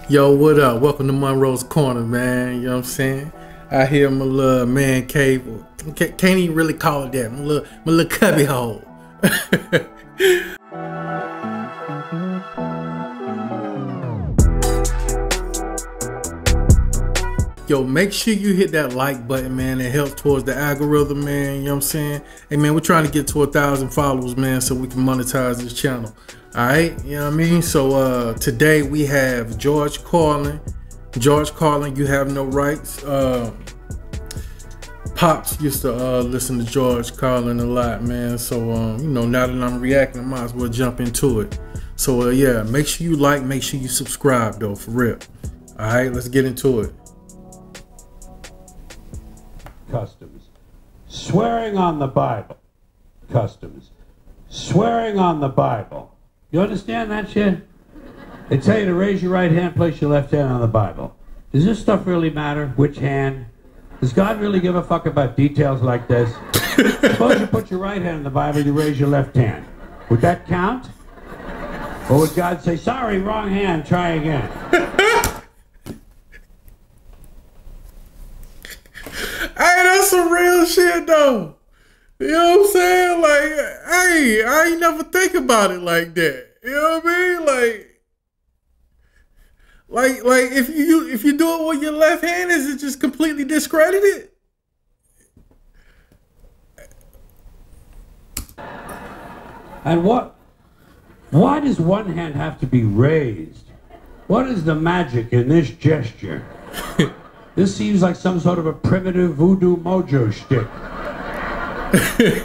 Yo, what up? Welcome to Monroe's Corner, man. You know what I'm saying? I hear my little man cave. Can't even really call it that. My little cubby hole. Yo, make sure you hit that like button, man. It helps towards the algorithm, man. You know what I'm saying? Hey, man, we're trying to get to 1,000 followers, man, so we can monetize this channel. All right, you know what I mean? So today we have George Carlin. George Carlin, You Have No Rights. Pops used to listen to George Carlin a lot, man. So you know, now that I'm reacting, I might as well jump into it. So yeah, make sure you like, make sure you subscribe though, for real. All right, let's get into it. Customs. Swearing on the Bible. Customs. Swearing on the Bible. You understand that shit? They tell you to raise your right hand, place your left hand on the Bible. Does this stuff really matter? Which hand? Does God really give a fuck about details like this? Suppose you put your right hand on the Bible, you raise your left hand. Would that count? Or would God say, sorry, wrong hand, try again? Hey, that's some real shit though. You know what I'm saying? Like, hey, I ain't never think about it like that. You know what I mean? Like if you do it with your left hand, is it just completely discredited? And why does one hand have to be raised? What is the magic in this gesture? This seems like some sort of a primitive voodoo mojo shtick.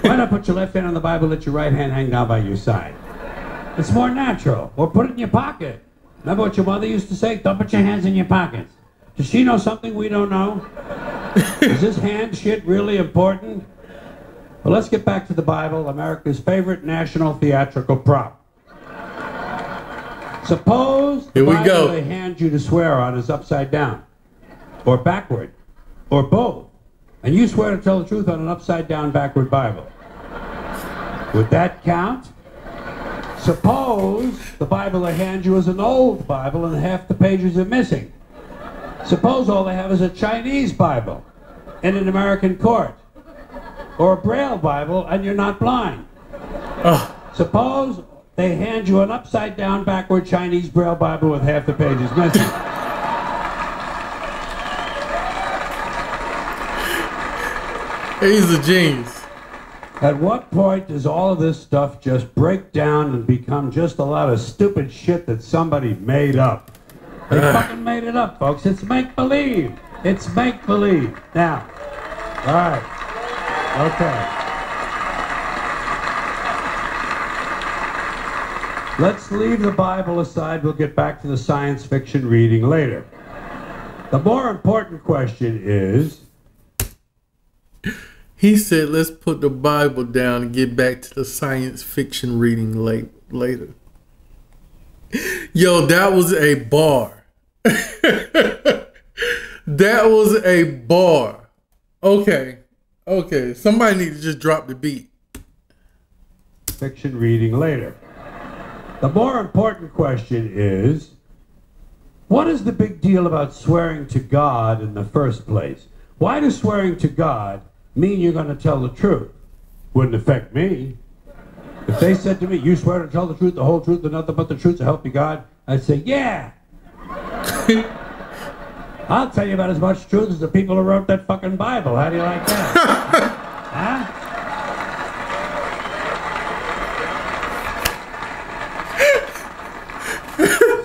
Why not put your left hand on the Bible, let your right hand hang down by your side? It's more natural. Or put it in your pocket. Remember what your mother used to say? Don't put your hands in your pockets. Does she know something we don't know? Is this hand shit really important? Well, let's get back to the Bible, America's favorite national theatrical prop. Suppose the Bible they hand you to swear on is upside down, or backward, or both, and you swear to tell the truth on an upside down backward Bible. Would that count? Suppose the Bible they hand you is an old Bible and half the pages are missing. Suppose all they have is a Chinese Bible in an American court, or a Braille Bible and you're not blind. Suppose they hand you an upside down backward Chinese Braille Bible with half the pages missing. He's a genius. At what point does all of this stuff just break down and become just a lot of stupid shit that somebody made up? They fucking made it up, folks. It's make-believe. It's make-believe. Now, all right. Okay. Let's leave the Bible aside. We'll get back to the science fiction reading later. The more important question is... He said, let's put the Bible down and get back to the science fiction reading later. Yo, that was a bar. That was a bar. Okay. Somebody need to just drop the beat. Fiction reading later. The more important question is, what is the big deal about swearing to God in the first place? Why does swearing to God mean you're going to tell the truth? Wouldn't affect me. If they said to me, you swear to tell the truth, the whole truth, and nothing but the truth, so help you God, I'd say, yeah. I'll tell you about as much truth as the people who wrote that fucking Bible. How do you like that? Huh?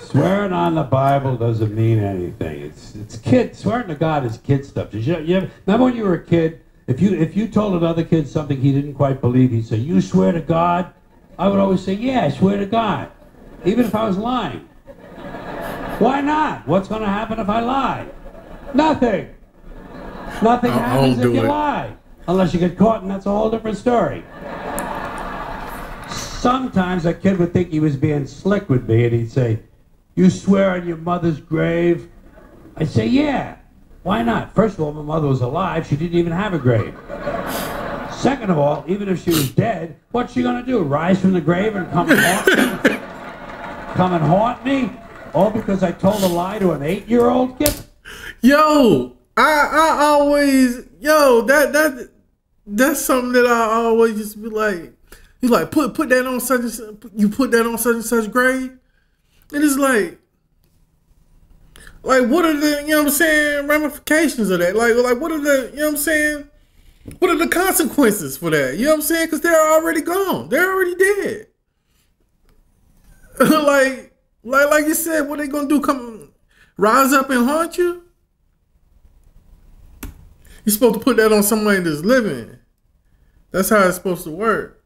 Swearing on the Bible doesn't mean anything. It's kid. Swearing to God is kid stuff. Remember when you were a kid? If you told another kid something he didn't quite believe, he'd say, you swear to God? I would always say, yeah, I swear to God. Even if I was lying. Why not? What's going to happen if I lie? Nothing. Nothing happens if you lie. Unless you get caught, and that's a whole different story. Sometimes a kid would think he was being slick with me, and he'd say, you swear on your mother's grave? I'd say, yeah. Why not? First of all, my mother was alive. She didn't even have a grave. Second of all, even if she was dead, what's she going to do? Rise from the grave and come and haunt me? Come and haunt me? All because I told a lie to an 8-year-old? Yo, I always, that's something that I always just be like, you like put that on such and such, you put that on such and such grade, and it's like what are the, you know what I'm saying, ramifications of that? Like what are the, you know what I'm saying, what are the consequences for that? You know what I'm saying? Because they're already gone, they're already dead. like you said, what they gonna do? Come rise up and haunt you? You're supposed to put that on somebody that's living. That's how it's supposed to work.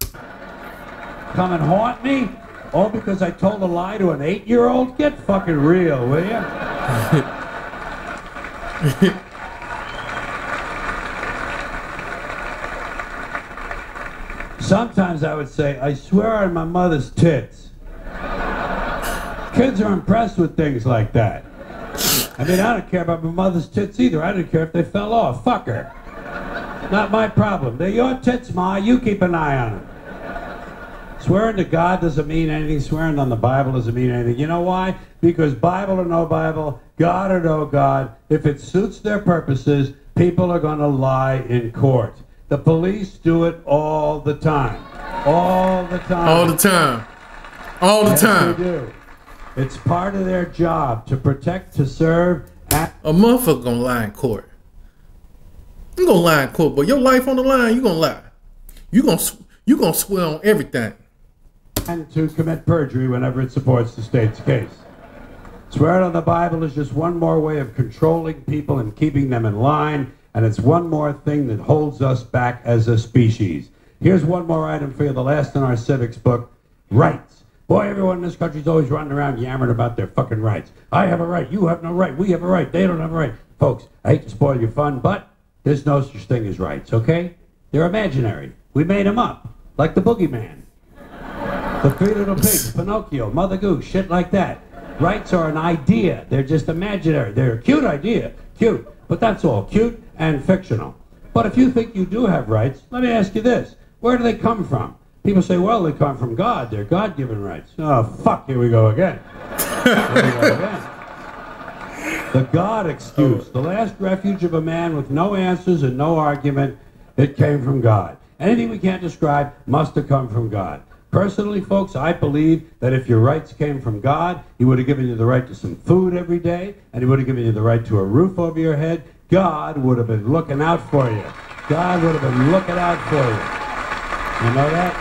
Come and haunt me? All because I told a lie to an 8-year-old? Get fucking real, will ya? Sometimes I would say, I swear on my mother's tits. Kids are impressed with things like that. I mean, I don't care about my mother's tits either. I didn't care if they fell off. Fuck her. Not my problem. They're your tits, Ma. You keep an eye on them. Swearing to God doesn't mean anything. Swearing on the Bible doesn't mean anything. You know why? Because Bible or no Bible, God or no God, if it suits their purposes, people are going to lie in court. The police do it all the time. All the time. All the time. All the yes, time. They do. It's part of their job to protect, to serve. A motherfucker gonna lie in court. You gonna lie in court, but your life on the line, you gonna lie. You gonna swear on everything. And to commit perjury whenever it supports the state's case. Swearing on the Bible is just one more way of controlling people and keeping them in line, and it's one more thing that holds us back as a species. Here's one more item for you, the last in our civics book, rights. Boy, everyone in this country's always running around yammering about their fucking rights. I have a right, you have no right, we have a right, they don't have a right. Folks, I hate to spoil your fun, but there's no such thing as rights, okay? They're imaginary. We made them up, like the boogeyman. The Three Little Pigs, Pinocchio, Mother Goose, shit like that. Rights are an idea. They're just imaginary. They're a cute idea, cute, but that's all, cute and fictional. But if you think you do have rights, let me ask you this. Where do they come from? People say, well, they come from God. They're God-given rights. Oh, fuck, here we go again. Here we go again. The God excuse, the last refuge of a man with no answers and no argument, it came from God. Anything we can't describe must have come from God. Personally, folks, I believe that if your rights came from God, He would have given you the right to some food every day, and He would have given you the right to a roof over your head. God would have been looking out for you. God would have been looking out for you. You know that?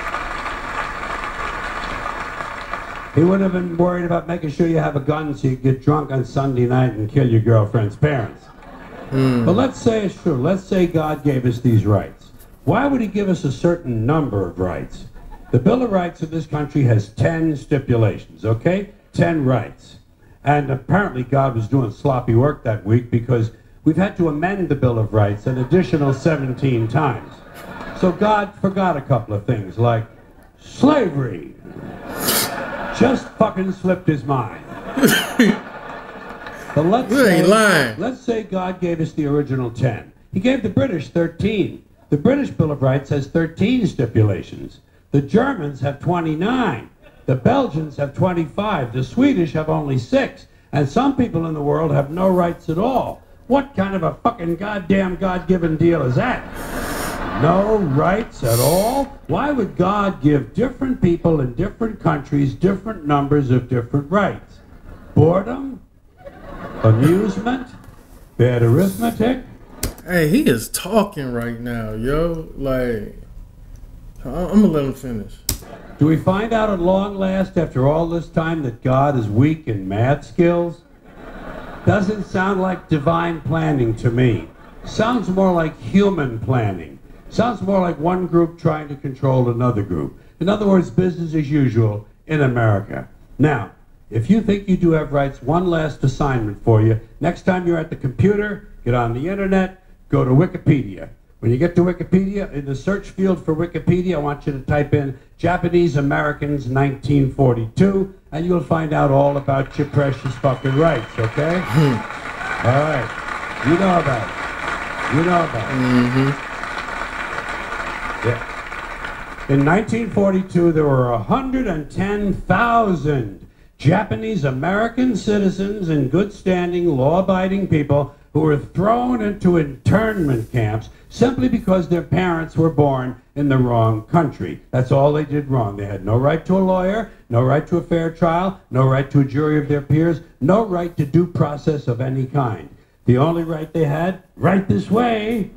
He wouldn't have been worried about making sure you have a gun so you get drunk on Sunday night and kill your girlfriend's parents. But let's say it's true. Let's say God gave us these rights. Why would He give us a certain number of rights? The Bill of Rights of this country has 10 stipulations, okay? 10 rights. And apparently God was doing sloppy work that week because we've had to amend the Bill of Rights an additional 17 times. So God forgot a couple of things like slavery. Just fucking slipped his mind. But let's say God gave us the original 10. He gave the British 13. The British Bill of Rights has 13 stipulations. The Germans have 29. The Belgians have 25. The Swedish have only 6. And some people in the world have no rights at all. What kind of a fucking goddamn God-given deal is that? No rights at all? Why would God give different people in different countries different numbers of different rights? Boredom? Amusement? Bad arithmetic? Hey, he is talking right now, yo. Like, I'm gonna let him finish. Do we find out at long last after all this time that God is weak in math skills? Doesn't sound like divine planning to me. Sounds more like human planning. Sounds more like one group trying to control another group. In other words, business as usual in America. Now, if you think you do have rights, one last assignment for you. Next time you're at the computer, get on the internet, go to Wikipedia. When you get to Wikipedia, in the search field for Wikipedia, I want you to type in Japanese Americans 1942, and you'll find out all about your precious fucking rights, okay? All right. You know about it. You know about it. Yeah. In 1942, there were 110,000 Japanese American citizens in good standing, law-abiding people who were thrown into internment camps simply because their parents were born in the wrong country. That's all they did wrong. They had no right to a lawyer, no right to a fair trial, no right to a jury of their peers, no right to due process of any kind. The only right they had, right this way,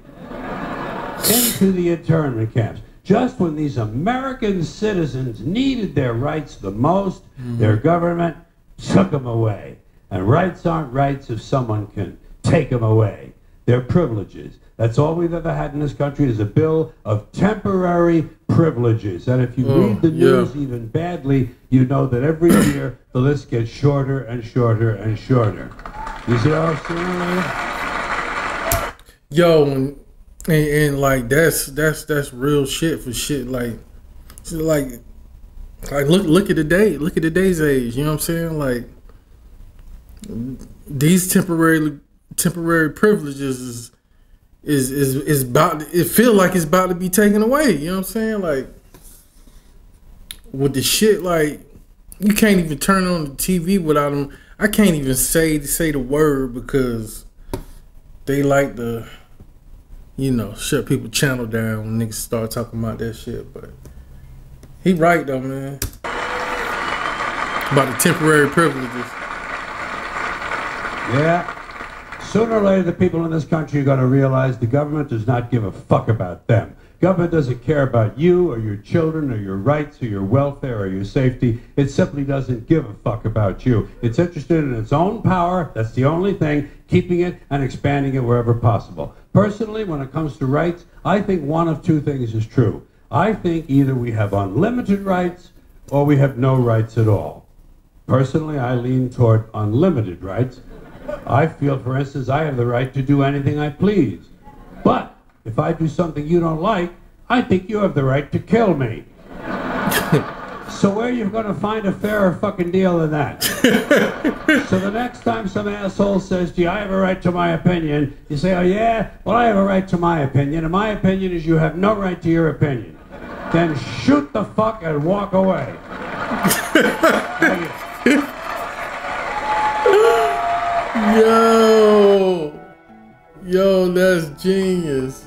into the internment camps. Just when these American citizens needed their rights the most, their government took them away. And rights aren't rights if someone can take them away. They're privileges. That's all we've ever had in this country is a bill of temporary privileges. And if you read the news even badly, you know that every year the list gets shorter and shorter and shorter. You see what I'm saying? Yo, and like that's real shit for shit like look at today's age, you know what I'm saying? Like these temporary privileges is about, it feel like it's about to be taken away, you know what I'm saying? Like with the shit, like you can't even turn on the TV without them. I can't even say the word because they like to, you know, shut people channel down when niggas start talking about that shit. But he right though, man, about the temporary privileges. Yeah. Sooner or later, the people in this country are going to realize the government does not give a fuck about them. Government doesn't care about you or your children or your rights or your welfare or your safety. It simply doesn't give a fuck about you. It's interested in its own power. That's the only thing, keeping it and expanding it wherever possible. Personally, when it comes to rights, I think one of two things is true. I think either we have unlimited rights or we have no rights at all. Personally, I lean toward unlimited rights. I feel, for instance, I have the right to do anything I please. But if I do something you don't like, I think you have the right to kill me. So where are you going to find a fairer fucking deal than that? So the next time some asshole says to you, I have a right to my opinion, you say, oh yeah? Well, I have a right to my opinion, and my opinion is you have no right to your opinion. Then shoot the fuck and walk away. Yo, that's genius.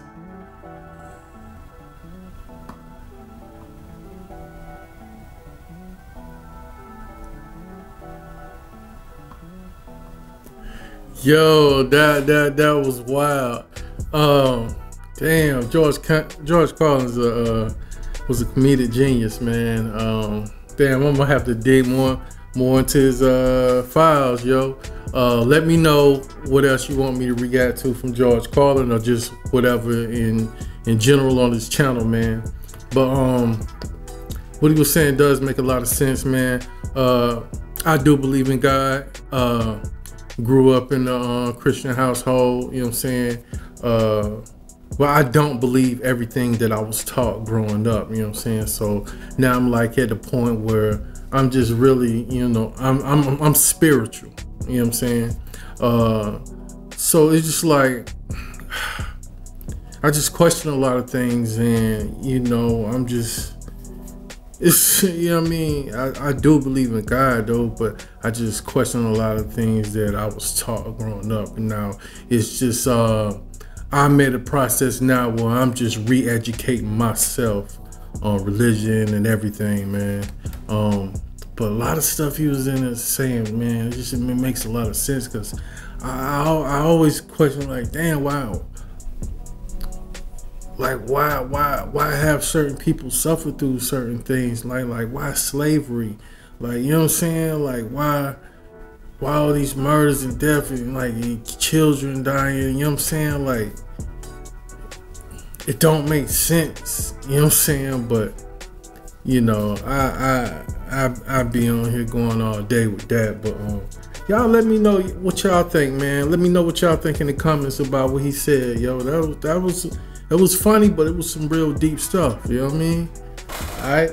Yo, that was wild. Damn, George Carlin was a comedic genius, man. Damn, I'm gonna have to dig more into his files, yo. Let me know what else you want me to react to from George Carlin or just whatever in general on this channel, man. But what he was saying does make a lot of sense, man. I do believe in God. Grew up in a Christian household, you know what I'm saying? But I don't believe everything that I was taught growing up, you know what I'm saying? So now I'm like at the point where I'm just really, you know, I'm spiritual, you know what I'm saying? So it's just like I just question a lot of things, and you know, it's, you know what I mean? I do believe in God though, but I just question a lot of things that I was taught growing up, and now it's just I'm at a process now where I'm just re-educating myself on religion and everything, man. But a lot of stuff he was in it saying, man, it makes a lot of sense, because I always question, like, damn, wow. Like, why have certain people suffer through certain things? Like why slavery? Like, you know what I'm saying? Like, why all these murders and death and like children dying? You know what I'm saying? Like, it don't make sense. You know what I'm saying? But you know, I be on here going all day with that. But y'all let me know what y'all think, man. Let me know what y'all think in the comments about what he said, yo. It was funny, but it was some real deep stuff, you know what I mean? Alright,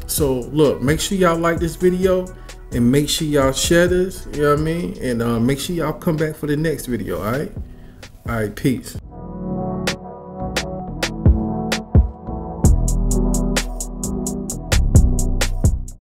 so look, make sure y'all like this video, and make sure y'all share this, you know what I mean? And make sure y'all come back for the next video, alright? Alright, peace.